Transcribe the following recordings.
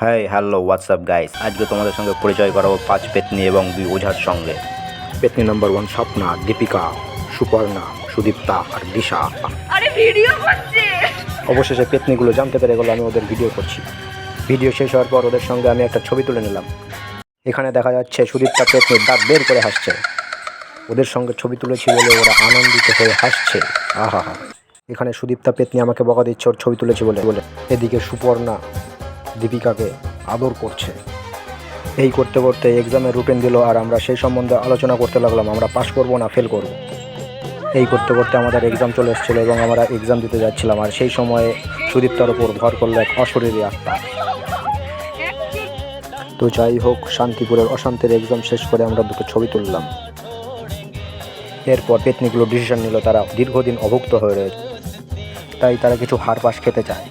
Hi hello WhatsApp guys, আজকে তোমাদের সঙ্গে পরিচয় করাবো 5 পেতনি এবং 2 ওঝার সঙ্গে। পেতনি নাম্বার 1 স্বপ্না, দীপিকা, সুপর্ণা, সুদীপ্তা আর দিশা। আরে ভিডিও করছে। অবশেষে পেতনিগুলো জানতে পেরে গেল আমি ওদের ভিডিও করছি। ভিডিও শেষ হওয়ার পর ওদের সঙ্গে আমি একটা ছবি তুলে নিলাম। এখানে দেখা যাচ্ছে সুদীপ্তা পেতনির দাঁত বের করে হাসছে। ওদের সঙ্গে ছবি তুলেছি বলে ওরা আনন্দিত হয়ে হাসছে। আহা হা। এখানে সুদীপ্তা পেতনি আমাকে বকা দিচ্ছে ওর ছবি তুলেছি বলে বলে এদিকে সুপর্ণা দীপিকাকে আদর করছে। এই করতে করতে এক্সামের রুটিন দিল আর আমরা সেই সম্বন্ধে আলোচনা করতে লাগলাম, আমরা পাস করব না ফেল করব। এই করতে করতে আমাদের এক্সাম চলে এসেছিলো এবং আমরা এক্সাম দিতে যাচ্ছিলাম, আর সেই সময়ে সুদীপ্তার ওপর ভর করলো এক অশরীরী আত্মা। তো যাই হোক, শান্তিপুরের অশান্তির এক্সাম শেষ করে আমরা দুটো ছবি তুললাম। এরপর পেতনিগুলো ডিসিশন নিল তারা দীর্ঘদিন অভুক্ত হয়ে রয়েছে, তাই তারা কিছু হাড় পাশ খেতে চায়।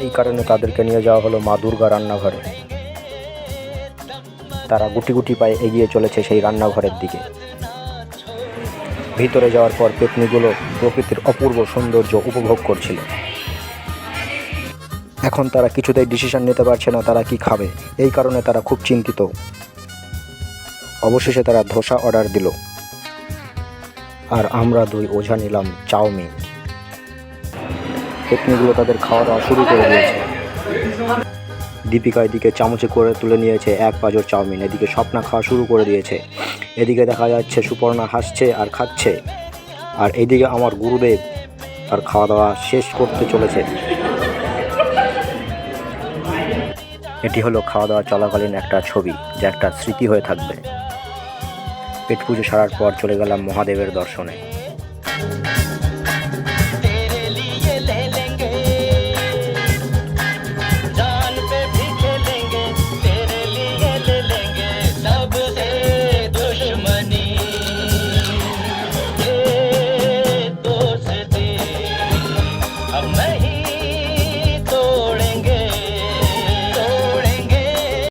এই কারণে তাদেরকে নিয়ে যাওয়া হলো মা দুর্গা রান্নাঘরে। তারা গুটি গুটি পায়ে এগিয়ে চলেছে সেই রান্নাঘরের দিকে। ভিতরে যাওয়ার পর পেতনিগুলো প্রকৃতির অপূর্ব সৌন্দর্য উপভোগ করছিল। এখন তারা কিছুতেই ডিসিশন নিতে পারছে না তারা কি খাবে, এই কারণে তারা খুব চিন্তিত। অবশেষে তারা ধোসা অর্ডার দিল আর আমরা 2 ওঝা নিলাম চাউমিন। পেতনিগুলো তাদের খাওয়া দাওয়া শুরু করে দিয়েছে। দীপিকা এদিকে চামচে করে তুলে নিয়েছে 1 পাঁজর চাউমিন, এদিকে স্বপ্না খাওয়া শুরু করে দিয়েছে। এদিকে দেখা যাচ্ছে সুপর্ণা হাসছে আর খাচ্ছে, আর এইদিকে আমার গুরুদেব তার খাওয়া দাওয়া শেষ করতে চলেছে। এটি হলো খাওয়া দাওয়া চলাকালীন একটা ছবি, যা একটা স্মৃতি হয়ে থাকবে। পেট পুজো সারার পর চলে গেলাম মহাদেবের দর্শনে।